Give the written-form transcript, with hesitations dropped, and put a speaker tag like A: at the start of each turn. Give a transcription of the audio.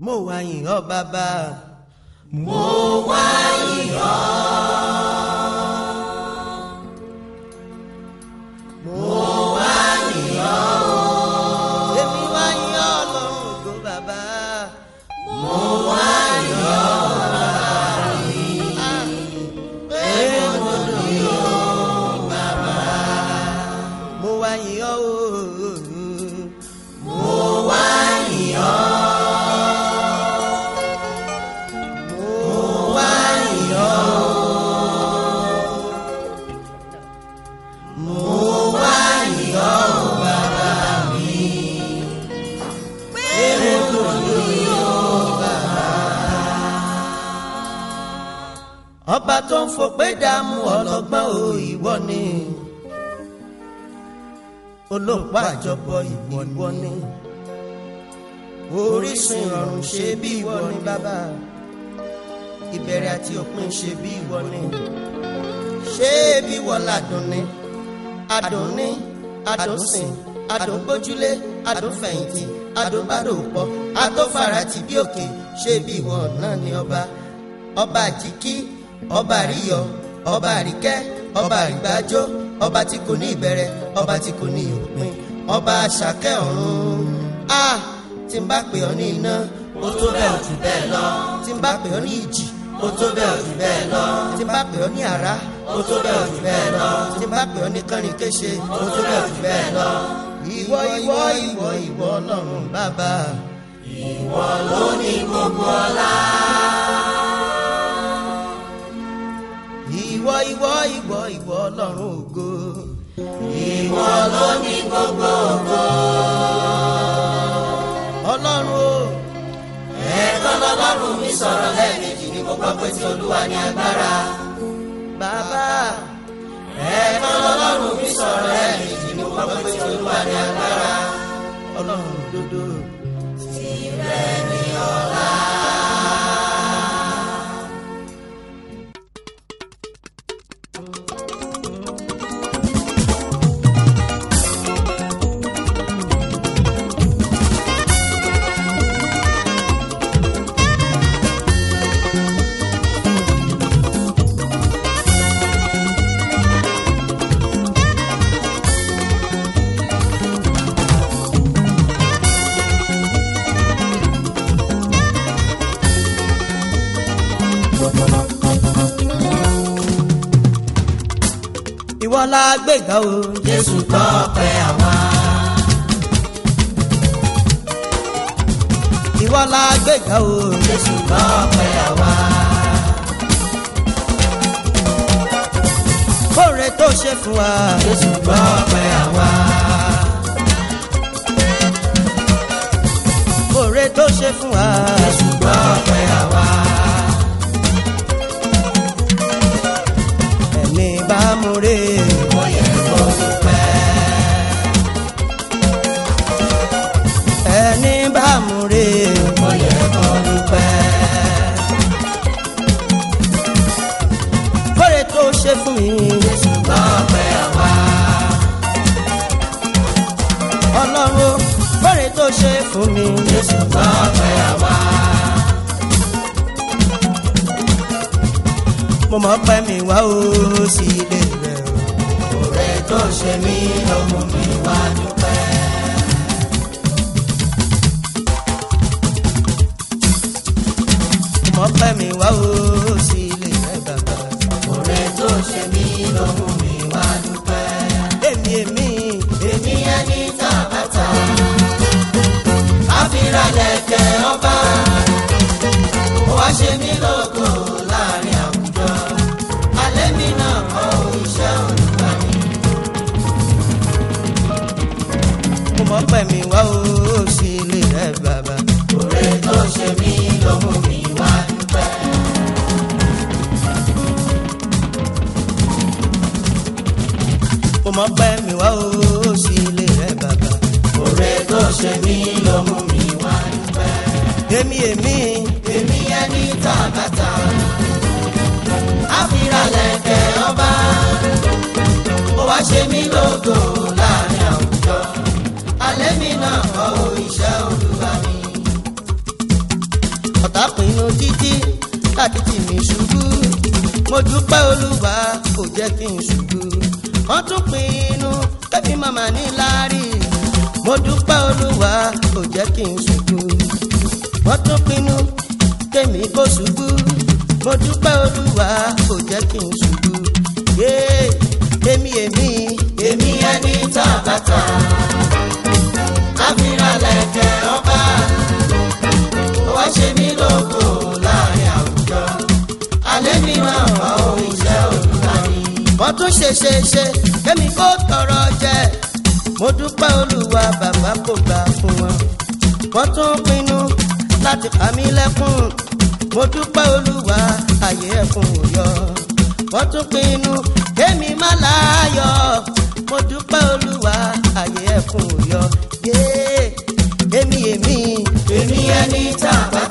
A: mo wá yìn ọ́ bàbá.
B: mo wá yìn ọ́. mo wá yìn ọ́.
A: èmi wá yìn ọ́ Ọlọ́run ògo bàbá.
B: mo wá yìn ọ́ bàbá mi. pé mo ní ọ́ bàbá.
A: mo wá yìn ọ́ o.
B: mo wá yìn ọ́.
A: ọba tó ń fòpé dààmú ọlọ́gbọ́n o ìwọ ni olóòpá àjọbọ ìwọ ni orísun ìrọ̀rùn ṣe bí ìwọ ni bàbá ìbẹ̀rẹ̀ àti òpin ṣe bí ìwọ ni ṣé bí ìwọ ládùn ni adùn ní adùn sìn adùn gbójúlé adùn fẹ̀yìntì adùn báròpọ̀ adùn farati bí òkè ṣé bí ìwọ náà ni ọba àjíkí ọba àríyọ ọba àríkẹ́ ọba àrígbájó ọba tí kò ní ìbẹ̀rẹ̀ ọba tí kò ní òpin ọba àṣàkẹ́ ọ̀run tí n bá pè ọ́ ní iná
B: ó tó bẹ́ẹ̀ ò jù bẹ́ẹ̀ lọ.
A: tí n bá pè ọ́ ní ìjì
B: ó tó bẹ́ẹ̀ ò jù bẹ́ẹ̀ lọ.
A: tí n bá pè ọ́ ní àrá
B: ó tó bẹ́ẹ̀ ò jù bẹ́ẹ̀ lọ.
A: tí n bá pè ọ́ ní kánrin kéṣe
B: ó tó bẹ́ẹ̀ ò jù bẹ́ẹ̀ lọ.
A: ìwọ Ọlọ́run bàbá.
B: ìwọ ló ní gbogbo ọlá.
A: ìwọ Ọlọ́run ògo.
B: ìwọ ló ní gbogbo ògo.
A: Ọlọ́run o.
B: ẹ̀ẹ̀kan lọ́lọ́run mi sọ̀rọ̀ lẹ́ẹ̀mejì ni mo gbọ́ pé tí Olúwa ní agbára.
A: bàbá.
B: ẹ̀ẹ̀kan lọ́lọ́run mi sọ̀rọ̀ lẹ́ẹ̀mejì ni mo gbọ́ pé tí Olúwa ní agbára.
A: Ọlọ́run òdodo.
B: tìrẹ ni ọlá.
A: ìwọ la gbéga o.
B: Jésù gbọ́ ọpẹ́ àwa.
A: ìwọ la gbéga o.
B: Jésù gbọ́ ọpẹ́ àwa.
A: kóore tó ṣe fún wa.
B: Jésù gbọ́ ọpẹ́ àwa.
A: kóore tó ṣe fún wa.
B: Jésù gbọ́ ọpẹ́ àwa.
A: ẹ̀mí bá mú re.
B: ó yẹ kó dúpẹ́.
A: ẹni bá mú re.
B: ó yẹ kó dúpẹ́.
A: kóore tó ṣe fún mi.
B: Jésù gbọ́ ọpẹ́ àwa.
A: Ọlọ́run kóore tó ṣe fún mi.
B: Jésù gbọ́ ọpẹ́ àwa.
A: mo mọ̀ pé mi wá o sí ilé rẹ̀ o.
B: oore tó ṣe mí ló mú mi wá dúpẹ́.
A: mo mọ̀ pé mi wá o sí ilé rẹ̀ bàbá.
B: oore tó ṣe mí ló mú mi wá dúpẹ́.
A: èmi
B: ẹni tàbátà àfiralẹ̀kẹ̀ ọba ó wá ṣe mí lógo láàrin àwùjọ alẹ́ mi náà kọ́ iṣẹ́ Olúwa mi.
A: mo mọ̀ pé mi wá o sí ilé rẹ̀ bàbá.
B: oore tó ṣe mí ló mú mi wá dúpẹ́.
A: mo mọ̀ pé mi wá o sí ilé rẹ̀ bàbá.
B: oore tó ṣe mí ló mú mi wá dúpẹ́.
A: èmi
B: ẹni tàbátà àfiralẹ̀kẹ̀ ọba ó wá ṣe mí lógo láàrin àwùjọ alẹ́ mi náà kọ́ iṣẹ́ Olúwa mi.
A: ọ̀tá pinnu títí láti tì mí ṣubú mo dúpẹ́ olúwa kò jẹ́ kí n ṣubú wọ́n tún pinnu kẹ́mi màmá ní láárí mo dúpẹ́ olúwa kò jẹ́ kí n ṣubú wọ́n tún pinnu kẹ́mi kó ṣubú mo dúpẹ́ olúwa kò jẹ́ kí n ṣubú èmi
B: ẹni tàbátà àfiralẹ̀kẹ̀ ọba ó wá ṣe mí lógo láàrin àwùjọ alẹ́ mi máa wá ohun iṣẹ́ Olúwa ni.
A: wọ́n tún ṣe kẹ́mi kó tọrọ jẹ mo dúpẹ́ olúwa bàbá kò gbà fún wọn wọ́n tún pinnu láti pa mí lẹ́kùn mo dúpẹ́ olúwa àyè ẹkún ò yọ wọ́n tún pinnu kémi má láyọ̀ mo dúpẹ́ olúwa àyè ẹkún ò yọ èmi
B: ẹni tàbátà